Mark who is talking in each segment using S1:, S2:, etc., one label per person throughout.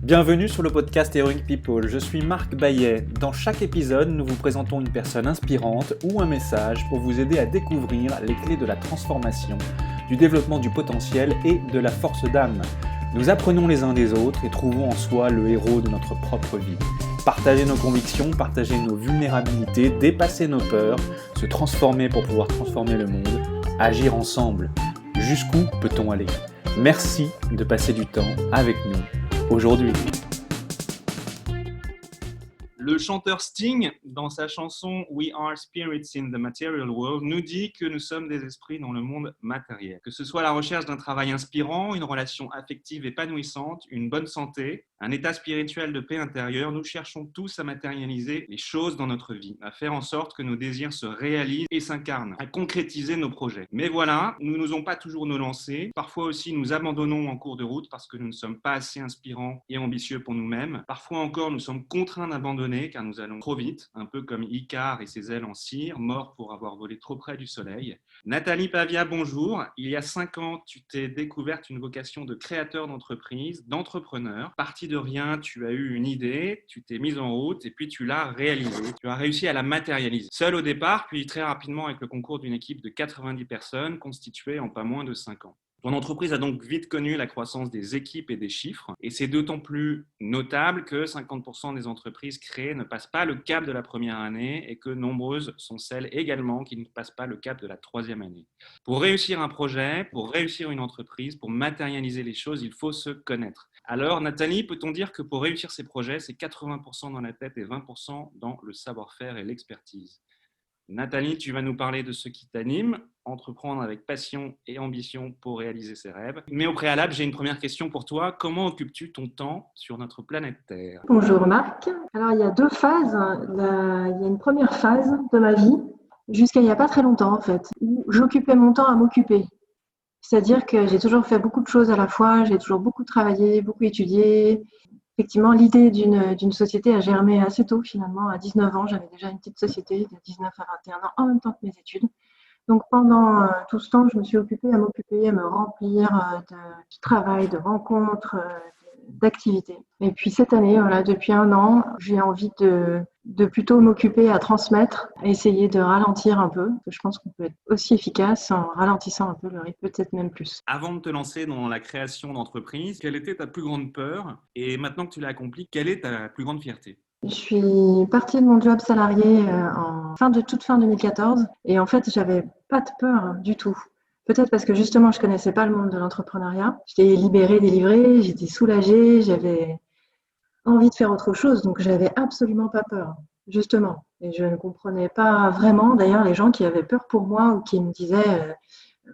S1: Bienvenue sur le podcast Heroic People, je suis Marc Baillet. Dans chaque épisode, nous vous présentons une personne inspirante ou un message pour vous aider à découvrir les clés de la transformation, du développement du potentiel et de la force d'âme. Nous apprenons les uns des autres et trouvons en soi le héros de notre propre vie. Partager nos convictions, partager nos vulnérabilités, dépasser nos peurs, se transformer pour pouvoir transformer le monde, agir ensemble. Jusqu'où peut-on aller ? Merci de passer du temps avec nous aujourd'hui.
S2: Le chanteur Sting, dans sa chanson We Are Spirits in the Material World, nous dit que nous sommes des esprits dans le monde matériel. Que ce soit la recherche d'un travail inspirant, une relation affective épanouissante, une bonne santé, un état spirituel de paix intérieure, nous cherchons tous à matérialiser les choses dans notre vie, à faire en sorte que nos désirs se réalisent et s'incarnent, à concrétiser nos projets. Mais voilà, nous n'osons pas toujours nous lancer. Parfois aussi, nous abandonnons en cours de route parce que nous ne sommes pas assez inspirants et ambitieux pour nous-mêmes. Parfois encore, nous sommes contraints d'abandonner car nous allons trop vite, un peu comme Icare et ses ailes en cire, mort pour avoir volé trop près du soleil. Nathalie Pavia, bonjour. Il y a 5 ans, tu t'es découverte une vocation de créateur d'entreprise, d'entrepreneur. Parti de rien, tu as eu une idée, tu t'es mise en route et puis tu l'as réalisée. Tu as réussi à la matérialiser. Seul au départ, puis très rapidement avec le concours d'une équipe de 90 personnes constituée en pas moins de 5 ans. Ton entreprise a donc vite connu la croissance des équipes et des chiffres, et c'est d'autant plus notable que 50% des entreprises créées ne passent pas le cap de la première année et que nombreuses sont celles également qui ne passent pas le cap de la 3e année. Pour réussir un projet, pour réussir une entreprise, pour matérialiser les choses, il faut se connaître. Alors Nathalie, peut-on dire que pour réussir ces projets, c'est 80% dans la tête et 20% dans le savoir-faire et l'expertise ? Nathalie, tu vas nous parler de ce qui t'anime, entreprendre avec passion et ambition pour réaliser ses rêves. Mais au préalable, j'ai une première question pour toi. Comment occupes-tu ton temps sur notre planète Terre ?
S3: Bonjour Marc. Alors il y a 2 phases. Il y a une première phase de ma vie, jusqu'à il n'y a pas très longtemps en fait, où j'occupais mon temps à m'occuper. C'est-à-dire que j'ai toujours fait beaucoup de choses à la fois, j'ai toujours beaucoup travaillé, beaucoup étudié. Effectivement, l'idée d'une société a germé assez tôt finalement. À 19 ans, j'avais déjà une petite société de 19 à 21 ans en même temps que mes études. Donc pendant tout ce temps, je me suis occupée à m'occuper, à me remplir de travail, de rencontres, d'activités. Et puis cette année, voilà, depuis 1 an, j'ai envie de plutôt m'occuper à transmettre, à essayer de ralentir un peu. Je pense qu'on peut être aussi efficace en ralentissant un peu le rythme, peut-être même plus.
S2: Avant de te lancer dans la création d'entreprise, quelle était ta plus grande peur ? Et maintenant que tu l'as accompli, quelle est ta plus grande fierté ?
S3: Je suis partie de mon job salarié toute fin 2014 et en fait, j'avais pas de peur du tout. Peut-être parce que justement, je connaissais pas le monde de l'entrepreneuriat. J'étais libérée, délivrée, j'étais soulagée, j'avais envie de faire autre chose, donc j'avais absolument pas peur, justement. Et je ne comprenais pas vraiment, d'ailleurs, les gens qui avaient peur pour moi ou qui me disaient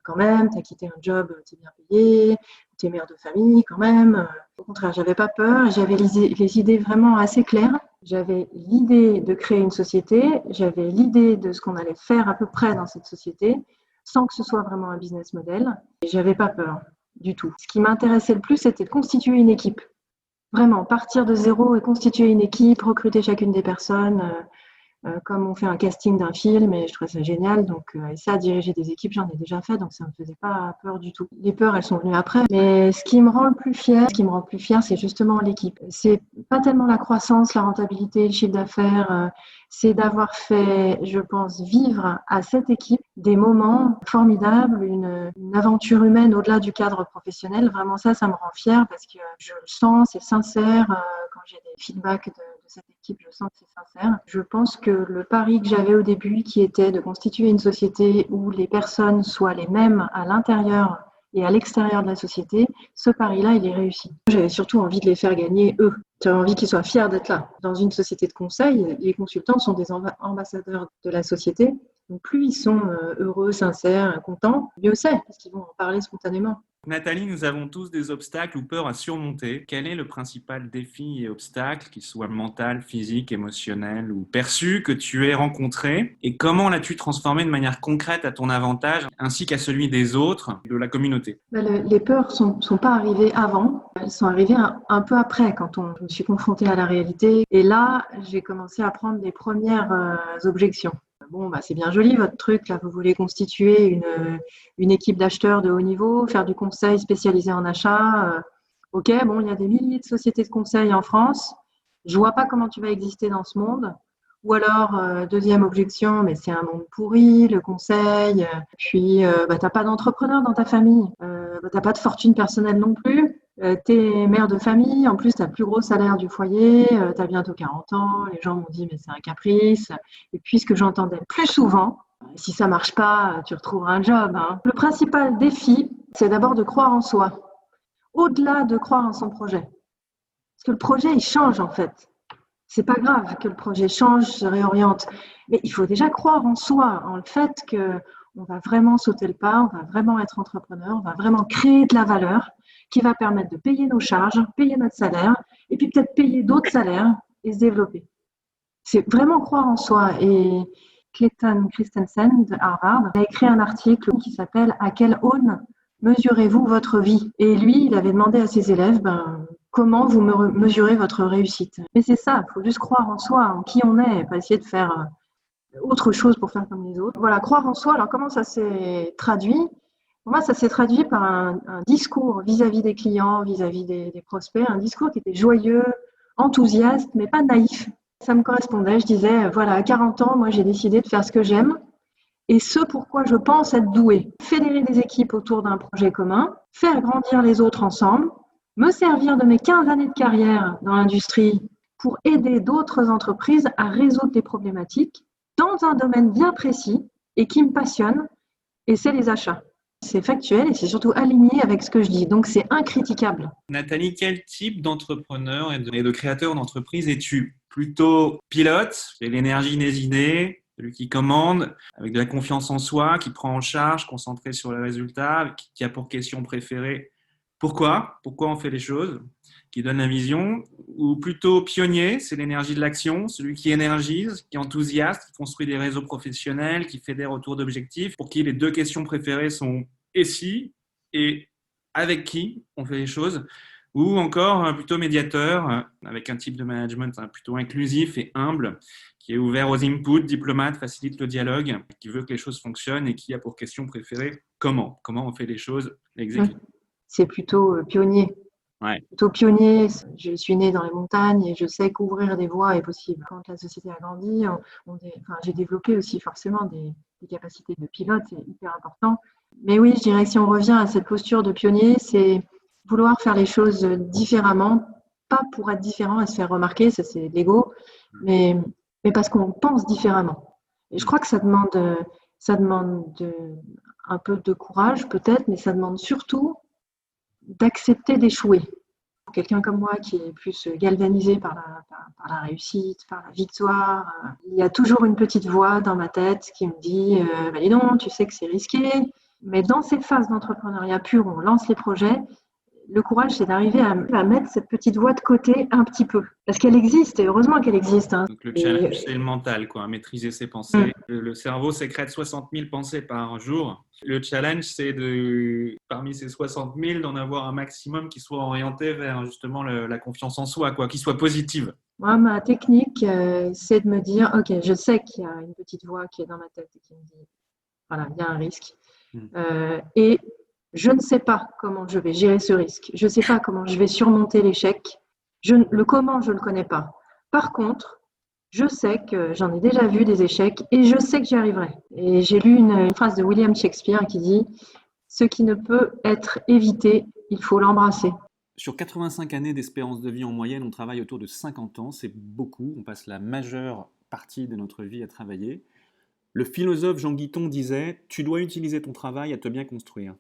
S3: quand même, t'as quitté un job, t'es bien payé, t'es mère de famille quand même. Au contraire, j'avais pas peur, j'avais les idées vraiment assez claires. J'avais l'idée de créer une société, j'avais l'idée de ce qu'on allait faire à peu près dans cette société, sans que ce soit vraiment un business model. Et j'avais pas peur du tout. Ce qui m'intéressait le plus, c'était de constituer une équipe. Vraiment, partir de zéro et constituer une équipe, recruter chacune des personnes, comme on fait un casting d'un film, et je trouvais ça génial. Donc, et ça, diriger des équipes, j'en ai déjà fait, donc ça me faisait pas peur du tout. Les peurs, elles sont venues après. Mais ce qui me rend le plus fière, c'est justement l'équipe. C'est pas tellement la croissance, la rentabilité, le chiffre d'affaires, c'est d'avoir fait, je pense, vivre à cette équipe des moments formidables, une aventure humaine au-delà du cadre professionnel. Vraiment, ça me rend fière parce que je le sens, c'est sincère. Quand j'ai des feedbacks de cette équipe, je sens que c'est sincère. Je pense que le pari que j'avais au début, qui était de constituer une société où les personnes soient les mêmes à l'intérieur et à l'extérieur de la société, ce pari-là, il est réussi. J'avais surtout envie de les faire gagner eux. J'avais envie qu'ils soient fiers d'être là. Dans une société de conseil, les consultants sont des ambassadeurs de la société. Donc plus ils sont heureux, sincères, contents, mieux c'est, parce qu'ils vont en parler spontanément.
S2: Nathalie, nous avons tous des obstacles ou peurs à surmonter. Quel est le principal défi et obstacle, qu'il soit mental, physique, émotionnel ou perçu, que tu aies rencontré ? Et comment l'as-tu transformé de manière concrète à ton avantage, ainsi qu'à celui des autres, de la communauté ?
S3: Les peurs sont pas arrivées avant, elles sont arrivées un peu après, quand je me suis confrontée à la réalité. Et là, j'ai commencé à prendre les premières objections. Bon, c'est bien joli votre truc, là, vous voulez constituer une équipe d'acheteurs de haut niveau, faire du conseil spécialisé en achat. Ok, bon, il y a des milliers de sociétés de conseil en France. Je vois pas comment tu vas exister dans ce monde. Ou alors, deuxième objection, mais c'est un monde pourri, le conseil. Puis, t'as pas d'entrepreneur dans ta famille. T'as pas de fortune personnelle non plus. T'es mère de famille. En plus, t'as le plus gros salaire du foyer. T'as bientôt 40 ans. Les gens m'ont dit, mais c'est un caprice. Et puis, ce que j'entendais plus souvent, si ça marche pas, tu retrouveras un job, hein. Le principal défi, c'est d'abord de croire en soi, au-delà de croire en son projet. Parce que le projet, il change en fait. C'est pas grave que le projet change, se réoriente. Mais il faut déjà croire en soi, en le fait qu'on va vraiment sauter le pas, on va vraiment être entrepreneur, on va vraiment créer de la valeur qui va permettre de payer nos charges, payer notre salaire, et puis peut-être payer d'autres salaires et se développer. C'est vraiment croire en soi. Et Clayton Christensen de Harvard a écrit un article qui s'appelle « À quelle aune mesurez-vous votre vie ?» Et lui, il avait demandé à ses élèves comment vous mesurez votre réussite. Mais c'est ça, il faut juste croire en soi, en qui on est, et pas essayer de faire autre chose pour faire comme les autres. Voilà, croire en soi. Alors comment ça s'est traduit? Pour moi, ça s'est traduit par un discours vis-à-vis des clients, vis-à-vis des prospects, un discours qui était joyeux, enthousiaste, mais pas naïf. Ça me correspondait, je disais, voilà, à 40 ans, moi j'ai décidé de faire ce que j'aime et ce pourquoi je pense être douée. Fédérer des équipes autour d'un projet commun, faire grandir les autres ensemble, me servir de mes 15 années de carrière dans l'industrie pour aider d'autres entreprises à résoudre des problématiques dans un domaine bien précis et qui me passionne, et c'est les achats. C'est factuel et c'est surtout aligné avec ce que je dis, donc c'est incritiquable.
S2: Nathalie, quel type d'entrepreneur et de créateur d'entreprise es-tu? Plutôt pilote, et l'énergie désidée, celui qui commande, avec de la confiance en soi, qui prend en charge, concentré sur les résultats, qui a pour question préférée pourquoi on fait les choses, qui donne la vision, ou plutôt pionnier, c'est l'énergie de l'action, celui qui énergise, qui est enthousiaste, qui construit des réseaux professionnels, qui fédère autour d'objectifs, pour qui les deux questions préférées sont et si et avec qui on fait les choses, ou encore plutôt médiateur, avec un type de management plutôt inclusif et humble, qui est ouvert aux inputs, diplomate, facilite le dialogue, qui veut que les choses fonctionnent et qui a pour question préférée comment on fait les choses, exécuter.
S3: C'est plutôt pionnier.
S2: Ouais.
S3: Plutôt pionnier, je suis née dans les montagnes et je sais qu'ouvrir des voies est possible. Quand la société a grandi, j'ai développé aussi forcément des capacités de pilote, c'est hyper important. Mais oui, je dirais que si on revient à cette posture de pionnier, c'est vouloir faire les choses différemment, pas pour être différent et se faire remarquer, ça c'est de l'ego, mais parce qu'on pense différemment. Et je crois que ça demande un peu de courage peut-être, mais ça demande surtout d'accepter d'échouer. Pour quelqu'un comme moi qui est plus galvanisé par la réussite, par la victoire, il y a toujours une petite voix dans ma tête qui me dit dis donc, tu sais que c'est risqué. Mais dans ces phases d'entrepreneuriat pur où on lance les projets, le courage, c'est d'arriver à mettre cette petite voix de côté un petit peu. Parce qu'elle existe, et heureusement qu'elle existe. Hein.
S2: Donc le challenge, c'est le mental, maîtriser ses pensées. Le cerveau sécrète 60 000 pensées par jour. Le challenge, c'est parmi ces 60 000, d'en avoir un maximum qui soit orienté vers justement la confiance en soi, qui soit positive.
S3: Moi, ma technique, c'est de me dire, ok, je sais qu'il y a une petite voix qui est dans ma tête et qui me dit, voilà, il y a un risque. Et je ne sais pas comment je vais gérer ce risque. Je ne sais pas comment je vais surmonter l'échec. Le comment, je ne le connais pas. Par contre, je sais que j'en ai déjà vu des échecs et je sais que j'y arriverai. Et j'ai lu une phrase de William Shakespeare qui dit « Ce qui ne peut être évité, il faut l'embrasser ».
S1: Sur 85 années d'espérance de vie en moyenne, on travaille autour de 50 ans. C'est beaucoup. On passe la majeure partie de notre vie à travailler. Le philosophe Jean Guiton disait « Tu dois utiliser ton travail à te bien construire ».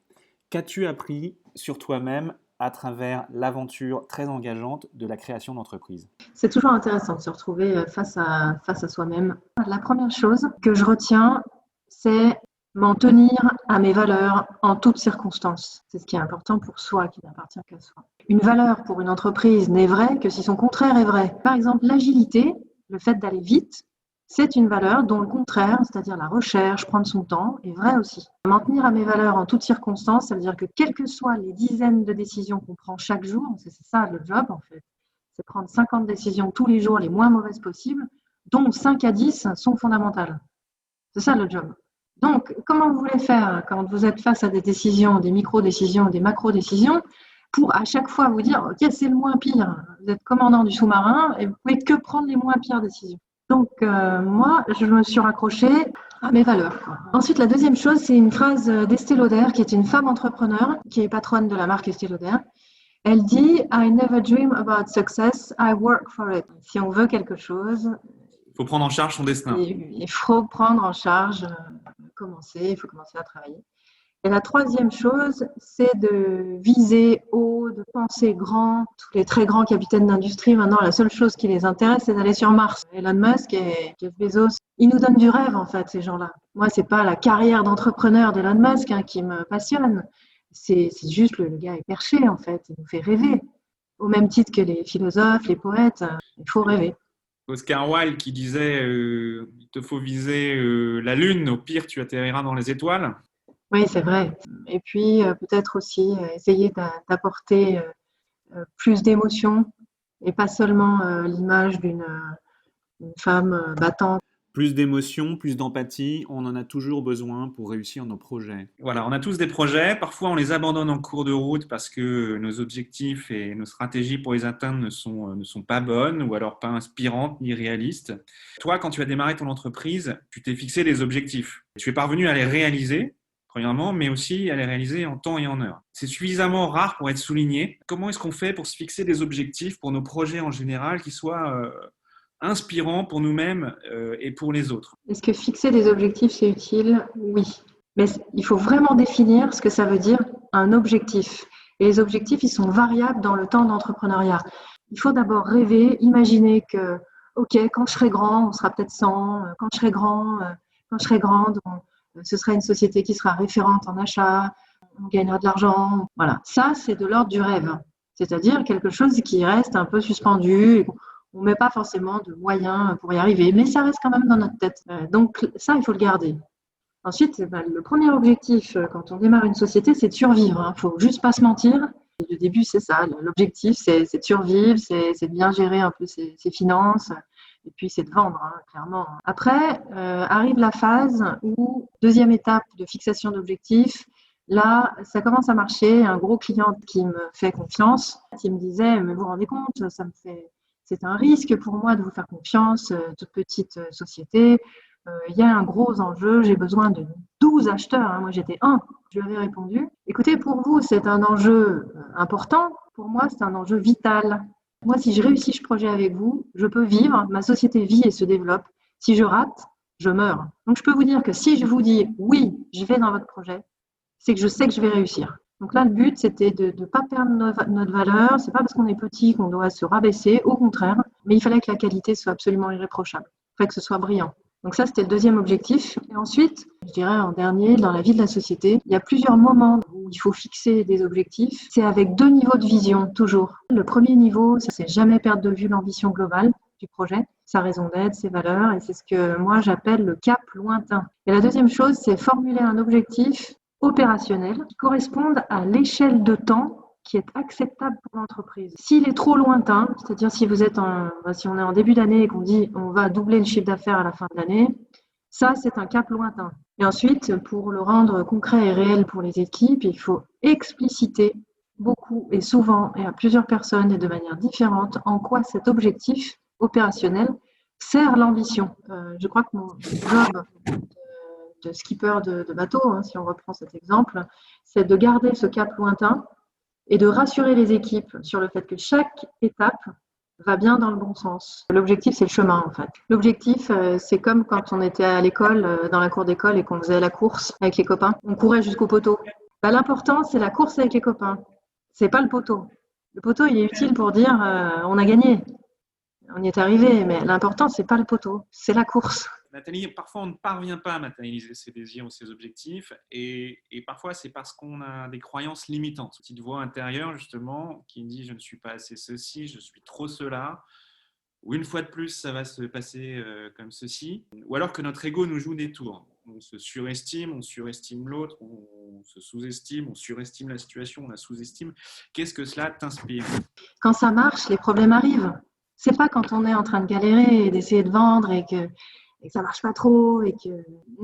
S1: Qu'as-tu appris sur toi-même à travers l'aventure très engageante de la création d'entreprise?
S3: C'est toujours intéressant de se retrouver face à soi-même. La première chose que je retiens, c'est m'en tenir à mes valeurs en toutes circonstances. C'est ce qui est important pour soi, qui n'appartient qu'à soi. Une valeur pour une entreprise n'est vraie que si son contraire est vrai. Par exemple, l'agilité, le fait d'aller vite, c'est une valeur dont le contraire, c'est-à-dire la recherche, prendre son temps, est vrai aussi. M'en tenir à mes valeurs en toutes circonstances, ça veut dire que quelles que soient les dizaines de décisions qu'on prend chaque jour, c'est ça le job en fait, c'est prendre 50 décisions tous les jours les moins mauvaises possibles, dont 5 à 10 sont fondamentales. C'est ça le job. Donc, comment vous voulez faire quand vous êtes face à des décisions, des micro-décisions, des macro-décisions? pour à chaque fois vous dire, ok, c'est le moins pire. Vous êtes commandant du sous-marin et vous pouvez que prendre les moins pires décisions. Donc, moi, je me suis raccrochée à mes valeurs, quoi. Ensuite, la deuxième chose, c'est une phrase d'Estée Lauder, qui est une femme entrepreneur, qui est patronne de la marque Estée Lauder. Elle dit « I never dream about success, I work for it ». Si on veut quelque chose,
S2: Il faut prendre en charge son destin.
S3: il faut prendre en charge, il faut commencer à travailler. Et la troisième chose, c'est de viser haut, de penser grand. Tous les très grands capitaines d'industrie, maintenant, la seule chose qui les intéresse, c'est d'aller sur Mars. Elon Musk et Jeff Bezos, ils nous donnent du rêve, en fait, ces gens-là. Moi, c'est pas la carrière d'entrepreneur d'Elon Musk qui me passionne. C'est juste le gars est perché, en fait. Il nous fait rêver. Au même titre que les philosophes, les poètes, il faut rêver.
S2: Oscar Wilde qui disait il te faut viser la lune, au pire tu atterriras dans les étoiles.
S3: Oui, c'est vrai. Et puis, peut-être aussi essayer d'apporter plus d'émotion et pas seulement l'image d'une femme battante.
S1: Plus d'émotion, plus d'empathie, on en a toujours besoin pour réussir nos projets.
S2: Voilà, on a tous des projets. Parfois, on les abandonne en cours de route parce que nos objectifs et nos stratégies pour les atteindre ne sont pas bonnes ou alors pas inspirantes ni réalistes. Toi, quand tu as démarré ton entreprise, tu t'es fixé des objectifs. Tu es parvenu à les réaliser, premièrement, mais aussi à les réaliser en temps et en heure. C'est suffisamment rare pour être souligné. Comment est-ce qu'on fait pour se fixer des objectifs pour nos projets en général qui soient inspirants pour nous-mêmes et pour les autres?
S3: Est-ce que fixer des objectifs, c'est utile? Oui. Mais il faut vraiment définir ce que ça veut dire un objectif. Et les objectifs, ils sont variables dans le temps d'entrepreneuriat. Il faut d'abord rêver, imaginer que, ok, quand je serai grand, on sera peut-être 100. Quand je serai grande, ce sera une société qui sera référente en achat, on gagnera de l'argent. Voilà. Ça, c'est de l'ordre du rêve. C'est-à-dire quelque chose qui reste un peu suspendu. On ne met pas forcément de moyens pour y arriver, mais ça reste quand même dans notre tête. Donc ça, il faut le garder. Ensuite, le premier objectif quand on démarre une société, c'est de survivre. Il ne faut juste pas se mentir. Le début, c'est ça. L'objectif, c'est de survivre, c'est de bien gérer un peu ses finances, et puis c'est de vendre, clairement. Après, arrive la phase où, deuxième étape de fixation d'objectifs, là, ça commence à marcher. Un gros client qui me fait confiance, qui me disait, mais vous vous rendez compte, c'est un risque pour moi de vous faire confiance, toute petite société. Il y a un gros enjeu, j'ai besoin de 12 acheteurs. Moi, j'étais 1. Je lui avais répondu, écoutez, pour vous, c'est un enjeu important. Pour moi, c'est un enjeu vital. Moi, si je réussis ce projet avec vous, je peux vivre, ma société vit et se développe. Si je rate, je meurs. Donc, je peux vous dire que si je vous dis oui, je vais dans votre projet, c'est que je sais que je vais réussir. Donc là, le but, c'était de ne pas perdre notre valeur. Ce n'est pas parce qu'on est petit qu'on doit se rabaisser, au contraire. Mais il fallait que la qualité soit absolument irréprochable. Il fallait que ce soit brillant. Donc ça, c'était le deuxième objectif. Et ensuite, je dirais en dernier, dans la vie de la société, il y a plusieurs moments où il faut fixer des objectifs. C'est avec 2 niveaux de vision, toujours. Le premier niveau, c'est jamais perdre de vue l'ambition globale du projet, sa raison d'être, ses valeurs. Et c'est ce que moi, j'appelle le cap lointain. Et la deuxième chose, c'est formuler un objectif opérationnels qui correspondent à l'échelle de temps qui est acceptable pour l'entreprise. S'il est trop lointain, c'est-à-dire si on est en début d'année et qu'on dit on va doubler le chiffre d'affaires à la fin de l'année, ça c'est un cap lointain. Et ensuite, pour le rendre concret et réel pour les équipes, il faut expliciter beaucoup et souvent et à plusieurs personnes et de manière différente en quoi cet objectif opérationnel sert l'ambition. Je crois que mon job de skipper de bateau, si on reprend cet exemple, c'est de garder ce cap lointain et de rassurer les équipes sur le fait que chaque étape va bien dans le bon sens. L'objectif, c'est le chemin, en fait. L'objectif, c'est comme quand on était à l'école, dans la cour d'école, et qu'on faisait la course avec les copains. On courait jusqu'au poteau. L'important, c'est la course avec les copains. C'est pas le poteau. Le poteau, il est utile pour dire on a gagné. On y est arrivé, mais l'important, c'est pas le poteau, c'est la course.
S2: Nathalie, parfois on ne parvient pas à matérialiser ses désirs ou ses objectifs et parfois c'est parce qu'on a des croyances limitantes. Une petite voix intérieure justement qui dit je ne suis pas assez ceci, je suis trop cela, ou une fois de plus ça va se passer comme ceci, ou alors que notre ego nous joue des tours. On se surestime, on surestime l'autre, on se sous-estime, on surestime la situation, on la sous-estime. Qu'est-ce que cela t'inspire?
S3: Quand ça marche, les problèmes arrivent. C'est pas quand on est en train de galérer et d'essayer de vendre et que ça marche pas trop et que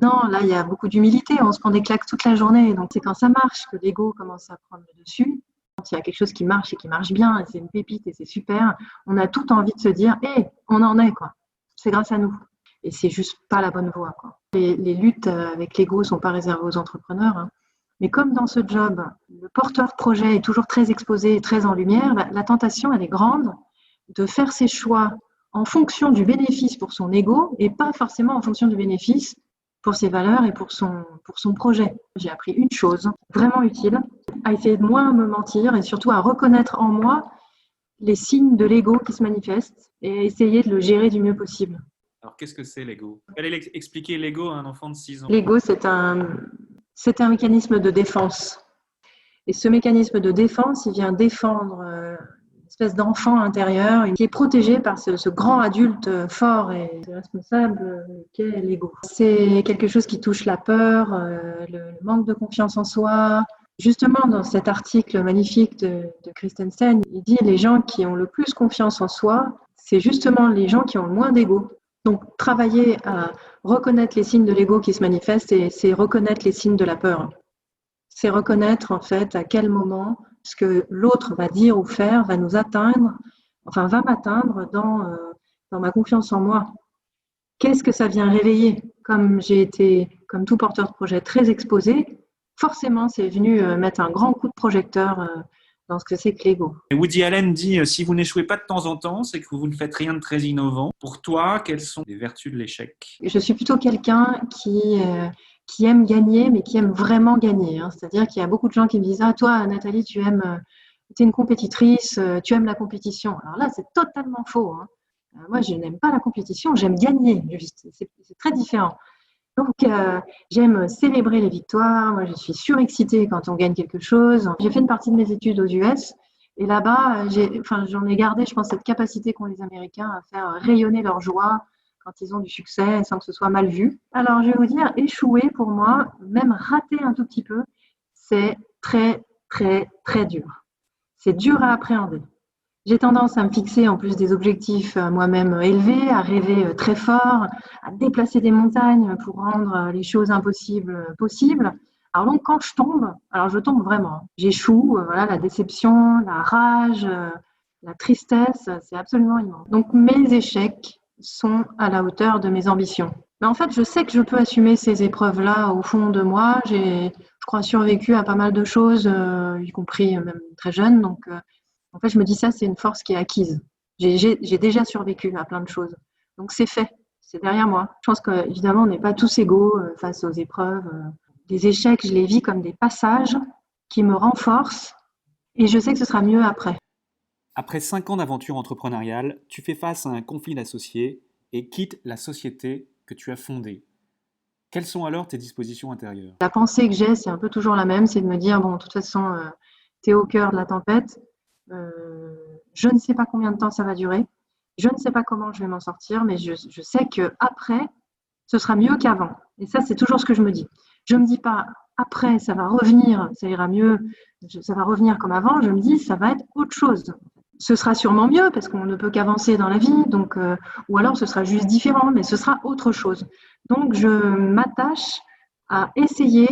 S3: non, là il y a beaucoup d'humilité, on se prend des claques toute la journée, donc c'est quand ça marche que l'ego commence à prendre le dessus Quand il y a quelque chose qui marche et qui marche bien, et c'est une pépite et c'est super, on a tout envie de se dire « on en est, quoi. C'est grâce à nous ». Et c'est juste pas la bonne voie, quoi. Les luttes avec l'ego sont pas réservées aux entrepreneurs, hein. Mais comme dans ce job, le porteur de projet est toujours très exposé et très en lumière, la tentation, elle est grande de faire ses choix en fonction du bénéfice pour son ego et pas forcément en fonction du bénéfice pour ses valeurs et pour son projet. J'ai appris une chose vraiment utile, à essayer de moins me mentir et surtout à reconnaître en moi les signes de l'ego qui se manifestent et à essayer de le gérer du mieux possible.
S2: Alors, qu'est-ce que c'est l'ego? Allez expliquer l'ego à un enfant de 6 ans.
S3: L'ego, c'est un mécanisme de défense. Et ce mécanisme de défense, il vient défendre une espèce d'enfant intérieur qui est protégé par ce grand adulte fort et responsable qu'est l'ego. C'est quelque chose qui touche la peur, le manque de confiance en soi. Justement, dans cet article magnifique de Christensen, il dit les gens qui ont le plus confiance en soi, c'est justement les gens qui ont le moins d'ego. Donc, travailler à reconnaître les signes de l'ego qui se manifestent, c'est reconnaître les signes de la peur. C'est reconnaître, en fait, à quel moment ce que l'autre va dire ou faire va nous atteindre, enfin, va m'atteindre dans ma confiance en moi. Qu'est-ce que ça vient réveiller? Comme j'ai été, comme tout porteur de projet, très exposé, forcément, c'est venu mettre un grand coup de projecteur dans ce que c'est que l'ego.
S2: Woody Allen dit si vous n'échouez pas de temps en temps, c'est que vous ne faites rien de très innovant. Pour toi, quelles sont les vertus de l'échec?
S3: Je suis plutôt quelqu'un qui aime gagner, mais qui aime vraiment gagner. Hein. C'est-à-dire qu'il y a beaucoup de gens qui me disent « Ah, toi, Nathalie, tu es une compétitrice, tu aimes la compétition. » Alors là, c'est totalement faux. Hein. Moi, je n'aime pas la compétition, j'aime gagner. Juste. C'est très différent. Donc, j'aime célébrer les victoires. Moi, je suis surexcitée quand on gagne quelque chose. J'ai fait une partie de mes études aux US. Et là-bas, j'en ai gardé, je pense, cette capacité qu'ont les Américains à faire rayonner leur joie quand ils ont du succès sans que ce soit mal vu. Alors, je vais vous dire, échouer pour moi, même rater un tout petit peu, c'est très, très, très dur. C'est dur à appréhender. J'ai tendance à me fixer en plus des objectifs moi-même élevés, à rêver très fort, à déplacer des montagnes pour rendre les choses impossibles possibles. Alors donc, quand je tombe vraiment. J'échoue, voilà, la déception, la rage, la tristesse, c'est absolument immense. Donc, mes échecs sont à la hauteur de mes ambitions. Mais en fait, je sais que je peux assumer ces épreuves-là au fond de moi. J'ai, je crois, survécu à pas mal de choses, y compris même très jeune. Donc, en fait, je me dis ça, c'est une force qui est acquise. J'ai déjà survécu à plein de choses. Donc, c'est fait. C'est derrière moi. Je pense qu'évidemment, on n'est pas tous égaux face aux épreuves. Les échecs, je les vis comme des passages qui me renforcent et je sais que ce sera mieux après.
S1: Après 5 ans d'aventure entrepreneuriale, tu fais face à un conflit d'associés et quittes la société que tu as fondée. Quelles sont alors tes dispositions intérieures?
S3: La pensée que j'ai, c'est un peu toujours la même, c'est de me dire, bon, de toute façon, tu es au cœur de la tempête. Je ne sais pas combien de temps ça va durer. Je ne sais pas comment je vais m'en sortir, mais je sais qu'après, ce sera mieux qu'avant. Et ça, c'est toujours ce que je me dis. Je ne me dis pas, après, ça va revenir, ça ira mieux, ça va revenir comme avant. Je me dis, ça va être autre chose. Ce sera sûrement mieux parce qu'on ne peut qu'avancer dans la vie, donc, ou alors ce sera juste différent, mais ce sera autre chose. Donc, je m'attache à essayer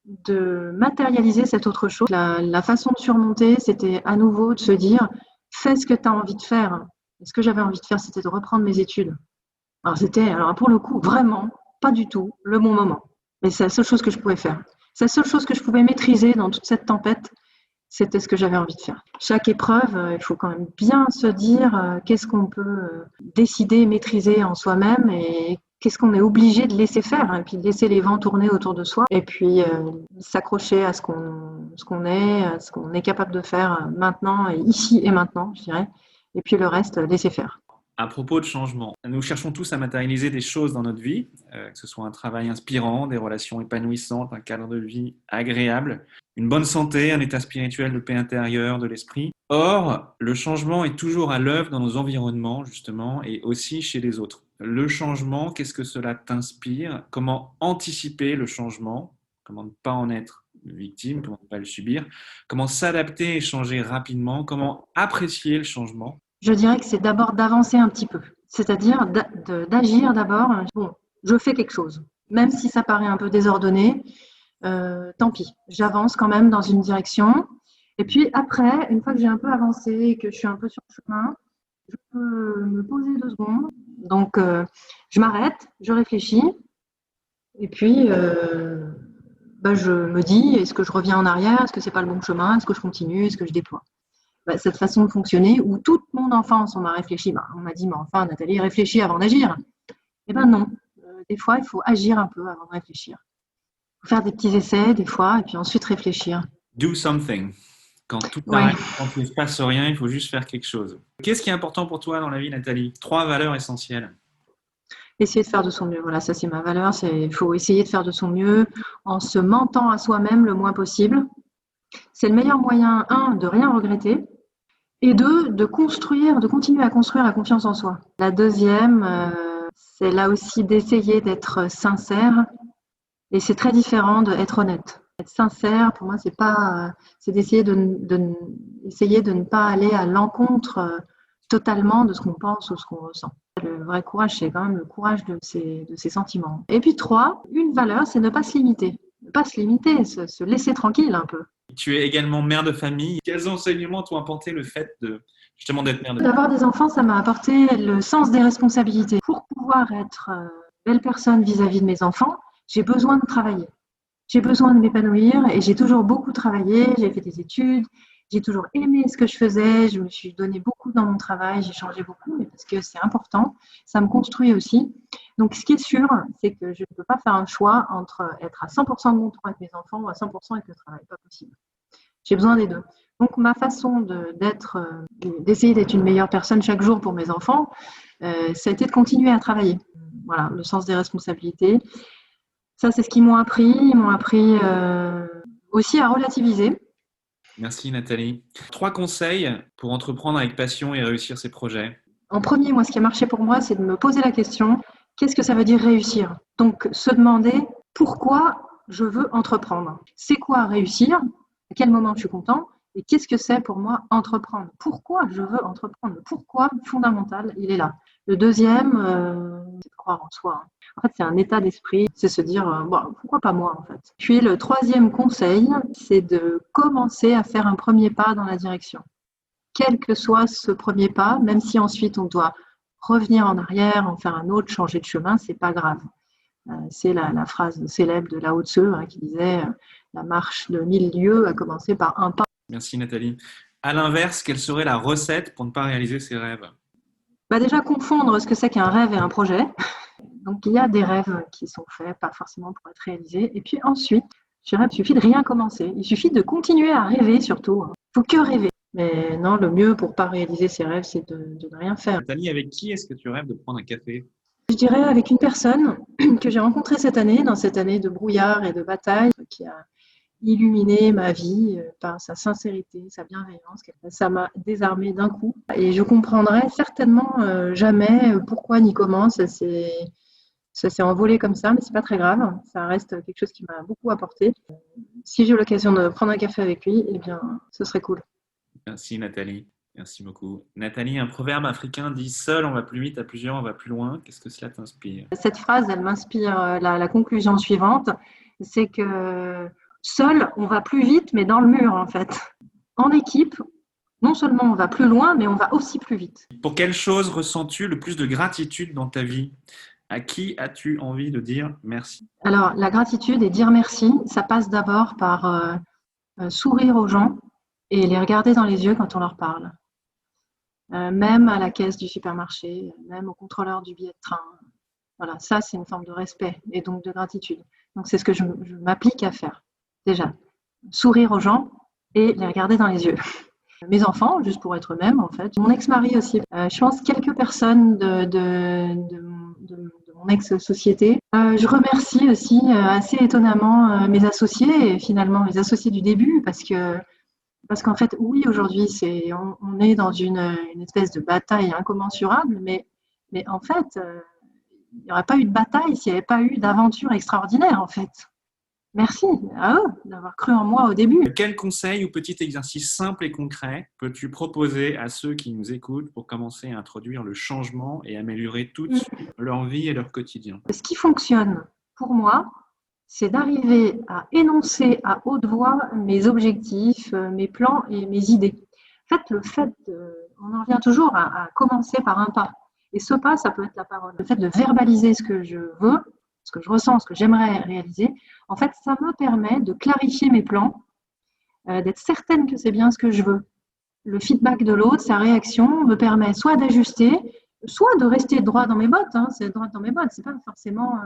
S3: de matérialiser cette autre chose. La façon de surmonter, c'était à nouveau de se dire, fais ce que tu as envie de faire. Et ce que j'avais envie de faire, c'était de reprendre mes études. Alors pour le coup, vraiment, pas du tout le bon moment. Mais c'est la seule chose que je pouvais faire. C'est la seule chose que je pouvais maîtriser dans toute cette tempête, c'était ce que j'avais envie de faire. Chaque épreuve, il faut quand même bien se dire qu'est-ce qu'on peut décider, maîtriser en soi-même et qu'est-ce qu'on est obligé de laisser faire, et puis de laisser les vents tourner autour de soi, et puis s'accrocher à ce qu'on est capable de faire maintenant, et ici et maintenant, je dirais, et puis le reste, laisser faire.
S2: À propos de changement, nous cherchons tous à matérialiser des choses dans notre vie, que ce soit un travail inspirant, des relations épanouissantes, un cadre de vie agréable, une bonne santé, un état spirituel de paix intérieure, de l'esprit. Or, le changement est toujours à l'œuvre dans nos environnements, justement, et aussi chez les autres. Le changement, qu'est-ce que cela t'inspire? Comment anticiper le changement? Comment ne pas en être victime? Comment ne pas le subir? Comment s'adapter et changer rapidement? Comment apprécier le changement?
S3: Je dirais que c'est d'abord d'avancer un petit peu, c'est-à-dire d'agir d'abord. Bon, je fais quelque chose, même si ça paraît un peu désordonné, tant pis. J'avance quand même dans une direction Et puis après, une fois que j'ai un peu avancé et que je suis un peu sur le chemin, je peux me poser 2 secondes. Donc, je m'arrête, je réfléchis et puis je me dis: «Est-ce que je reviens en arrière? Est-ce que c'est pas le bon chemin? Est-ce que je continue? Est-ce que je déploie?» Cette façon de fonctionner où toute mon enfance, on m'a réfléchi. On m'a dit: «Mais enfin, Nathalie, réfléchis avant d'agir». Eh ben non, des fois, il faut agir un peu avant de réfléchir. Il faut faire des petits essais des fois et puis ensuite réfléchir.
S2: Do something. Quand tout
S3: Ouais.
S2: arrête, quand il ne se passe rien, il faut juste faire quelque chose. Qu'est-ce qui est important pour toi dans la vie, Nathalie? 3 valeurs essentielles.
S3: Essayer de faire de son mieux. Voilà, ça c'est ma valeur. Il faut essayer de faire de son mieux en se mentant à soi-même le moins possible. C'est le meilleur moyen, de rien regretter, et de continuer à construire la confiance en soi. La deuxième, c'est là aussi d'essayer d'être sincère, et c'est très différent d'être honnête. Être sincère, pour moi, c'est d'essayer essayer de ne pas aller à l'encontre totalement de ce qu'on pense ou ce qu'on ressent. Le vrai courage, c'est quand même le courage de ses sentiments. Et puis 3, une valeur, c'est ne pas se limiter. Ne pas se limiter, se laisser tranquille un peu.
S2: Tu es également mère de famille. Quels enseignements t'ont apporté le fait justement d'être mère de famille?
S3: D'avoir des enfants, ça m'a apporté le sens des responsabilités. Pour pouvoir être belle personne vis-à-vis de mes enfants, j'ai besoin de travailler. J'ai besoin de m'épanouir et j'ai toujours beaucoup travaillé. J'ai fait des études, j'ai toujours aimé ce que je faisais. Je me suis donné beaucoup dans mon travail, j'ai changé beaucoup, mais parce que c'est important. Ça me construit aussi. Donc, ce qui est sûr, c'est que je ne peux pas faire un choix entre être à 100% de mon temps avec mes enfants ou à 100% avec le travail. Pas possible. J'ai besoin des deux. Donc, ma façon d'essayer d'être une meilleure personne chaque jour pour mes enfants, ça a été de continuer à travailler. Voilà, le sens des responsabilités. Ça, c'est ce qu'ils m'ont appris. Ils m'ont appris aussi à relativiser.
S2: Merci Nathalie. 3 conseils pour entreprendre avec passion et réussir ses projets.
S3: En premier, moi, ce qui a marché pour moi, c'est de me poser la question, qu'est-ce que ça veut dire réussir? Donc, se demander pourquoi je veux entreprendre. C'est quoi réussir? À quel moment je suis content? Et qu'est-ce que c'est pour moi entreprendre? Pourquoi je veux entreprendre? Le pourquoi fondamental, il est là. Le deuxième, c'est de croire en soi. En fait, c'est un état d'esprit, c'est se dire pourquoi pas moi en fait. Puis le troisième conseil, c'est de commencer à faire un premier pas dans la direction. Quel que soit ce premier pas, même si ensuite on doit revenir en arrière, en faire un autre, changer de chemin, c'est pas grave. C'est la phrase célèbre de Lao Tzu qui disait la marche de 1000 lieues a commencé par un pas.
S2: Merci Nathalie. À l'inverse, quelle serait la recette pour ne pas réaliser ses rêves?
S3: Déjà confondre ce que c'est qu'un rêve et un projet. Donc il y a des rêves qui sont faits, pas forcément pour être réalisés. Et puis ensuite, je dirais, il suffit de rien commencer. Il suffit de continuer à rêver surtout. Il ne faut que rêver. Mais non, le mieux pour ne pas réaliser ses rêves, c'est de ne rien faire.
S2: Nathalie, avec qui est-ce que tu rêves de prendre un café?
S3: Je dirais avec une personne que j'ai rencontrée cette année, dans cette année de brouillard et de bataille, qui a illuminé ma vie par sa sincérité, sa bienveillance. Ça m'a désarmée d'un coup. Et je comprendrai certainement jamais pourquoi ni comment ça s'est envolé comme ça, mais c'est pas très grave. Ça reste quelque chose qui m'a beaucoup apporté. Si j'ai l'occasion de prendre un café avec lui, eh bien, ce serait cool.
S2: Merci Nathalie. Merci beaucoup. Nathalie, un proverbe africain dit « Seul, on va plus vite, à plusieurs, on va plus loin ». Qu'est-ce que cela t'inspire?
S3: Cette phrase, elle m'inspire la conclusion suivante, c'est que seul, on va plus vite, mais dans le mur, en fait. En équipe, non seulement on va plus loin, mais on va aussi plus vite.
S2: Pour quelle chose ressens-tu le plus de gratitude dans ta vie? À qui as-tu envie de dire merci?
S3: Alors, la gratitude et dire merci, ça passe d'abord par sourire aux gens et les regarder dans les yeux quand on leur parle. Même à la caisse du supermarché, même au contrôleur du billet de train. Voilà, ça, c'est une forme de respect et donc de gratitude. Donc, c'est ce que je m'applique à faire. Déjà, sourire aux gens et les regarder dans les yeux. Mes enfants, juste pour être eux-mêmes, en fait. Mon ex-mari aussi. Je pense quelques personnes de mon ex-société. Je remercie aussi assez étonnamment mes associés, et finalement mes associés du début, parce qu'en fait, oui, aujourd'hui, on est dans une espèce de bataille incommensurable, mais en fait, il n'y aurait pas eu de bataille s'il n'y avait pas eu d'aventure extraordinaire, en fait. Merci à eux d'avoir cru en moi au début.
S2: Quel conseil ou petit exercice simple et concret peux-tu proposer à ceux qui nous écoutent pour commencer à introduire le changement et améliorer toute leur vie et leur quotidien?
S3: Ce qui fonctionne pour moi, c'est d'arriver à énoncer à haute voix mes objectifs, mes plans et mes idées. En fait, on en revient toujours à commencer par un pas. Et ce pas, ça peut être la parole. Le fait de verbaliser ce que je veux, ce que je ressens, ce que j'aimerais réaliser, en fait, ça me permet de clarifier mes plans, d'être certaine que c'est bien ce que je veux. Le feedback de l'autre, sa réaction, me permet soit d'ajuster, soit de rester droit dans mes bottes. C'est droit dans mes bottes, c'est pas forcément...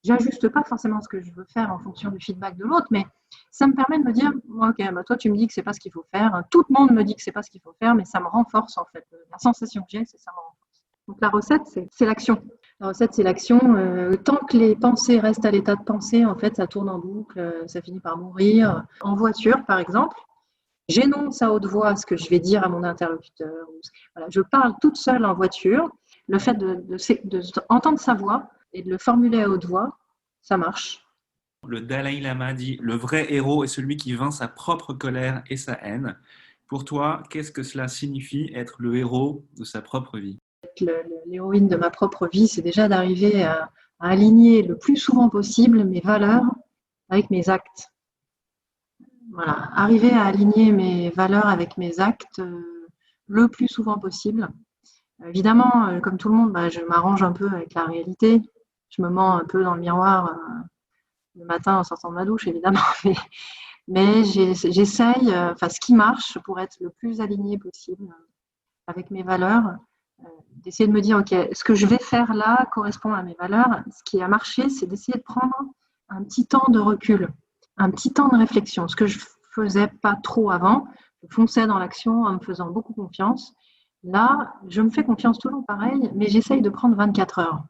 S3: j'ajuste pas forcément ce que je veux faire en fonction du feedback de l'autre, mais ça me permet de me dire, ok, toi tu me dis que c'est pas ce qu'il faut faire, tout le monde me dit que c'est pas ce qu'il faut faire, mais ça me renforce en fait. La sensation que j'ai, c'est ça me renforce. Donc la recette, c'est l'action. La recette, c'est l'action. Tant que les pensées restent à l'état de pensée, en fait, ça tourne en boucle, ça finit par mourir. En voiture, par exemple, j'énonce à haute voix ce que je vais dire à mon interlocuteur. Voilà, je parle toute seule en voiture. Le fait d'entendre sa voix et de le formuler à haute voix, ça marche.
S2: Le Dalai Lama dit « Le vrai héros est celui qui vainc sa propre colère et sa haine ». Pour toi, qu'est-ce que cela signifie être le héros de sa propre vie ?
S3: L'héroïne de ma propre vie, c'est déjà d'arriver à aligner le plus souvent possible mes valeurs avec mes actes. Voilà, arriver à aligner mes valeurs avec mes actes le plus souvent possible. Évidemment, comme tout le monde, je m'arrange un peu avec la réalité. Je me mens un peu dans le miroir le matin en sortant de ma douche, évidemment. Mais j'essaye, ce qui marche pour être le plus aligné possible avec mes valeurs, d'essayer de me dire, ok, ce que je vais faire là correspond à mes valeurs. Ce qui a marché, c'est d'essayer de prendre un petit temps de recul, un petit temps de réflexion. Ce que je faisais pas trop avant, je fonçais dans l'action en me faisant beaucoup confiance. Là, je me fais confiance toujours pareil, mais j'essaye de prendre 24 heures.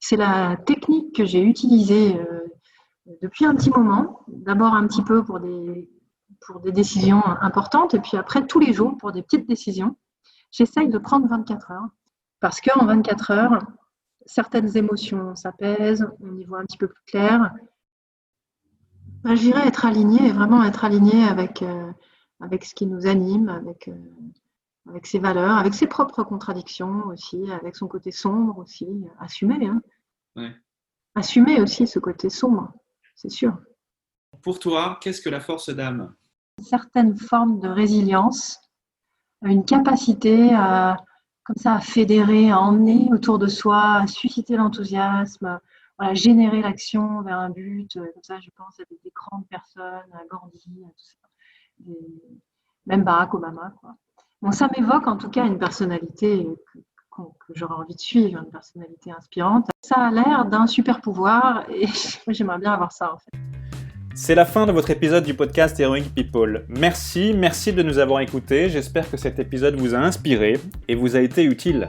S3: C'est la technique que j'ai utilisée depuis un petit moment. D'abord un petit peu pour des décisions importantes, et puis après tous les jours pour des petites décisions. J'essaye de prendre 24 heures, parce qu'en 24 heures, certaines émotions s'apaisent, on y voit un petit peu plus clair. Je dirais être aligné, vraiment être aligné avec ce qui nous anime, avec ses valeurs, avec ses propres contradictions aussi, avec son côté sombre aussi, assumer.
S2: Ouais.
S3: Assumer aussi ce côté sombre, c'est sûr.
S2: Pour toi, qu'est-ce que la force d'âme ?
S3: Une certaine forme de résilience, une capacité à fédérer, à emmener autour de soi, à susciter l'enthousiasme, voilà, générer l'action vers un but. Comme ça, je pense à des grandes personnes, à Gandhi, à tout ça. Même Barack Obama, quoi. Bon, ça m'évoque en tout cas une personnalité que j'aurais envie de suivre, une personnalité inspirante. Ça a l'air d'un super pouvoir et j'aimerais bien avoir ça en fait.
S1: C'est la fin de votre épisode du podcast Heroic People. Merci de nous avoir écoutés. J'espère que cet épisode vous a inspiré et vous a été utile.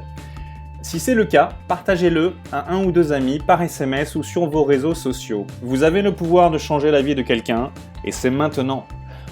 S1: Si c'est le cas, partagez-le à 1 ou 2 amis par SMS ou sur vos réseaux sociaux. Vous avez le pouvoir de changer la vie de quelqu'un et c'est maintenant.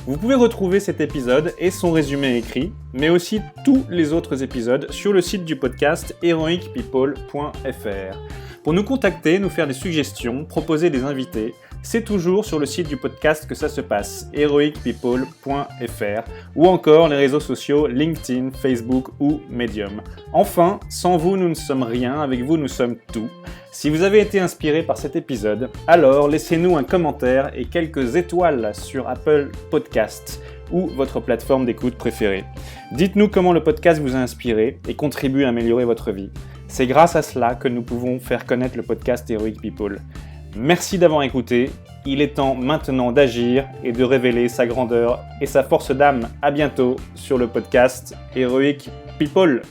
S1: Vous pouvez retrouver cet épisode et son résumé écrit, mais aussi tous les autres épisodes sur le site du podcast heroicpeople.fr. Pour nous contacter, nous faire des suggestions, proposer des invités, c'est toujours sur le site du podcast que ça se passe, heroicpeople.fr, ou encore les réseaux sociaux LinkedIn, Facebook ou Medium. Enfin, sans vous, nous ne sommes rien, avec vous, nous sommes tout. Si vous avez été inspiré par cet épisode, alors laissez-nous un commentaire et quelques étoiles sur Apple Podcasts ou votre plateforme d'écoute préférée. Dites-nous comment le podcast vous a inspiré et contribue à améliorer votre vie. C'est grâce à cela que nous pouvons faire connaître le podcast Heroic People. Merci d'avoir écouté, il est temps maintenant d'agir et de révéler sa grandeur et sa force d'âme. À bientôt sur le podcast Heroic People.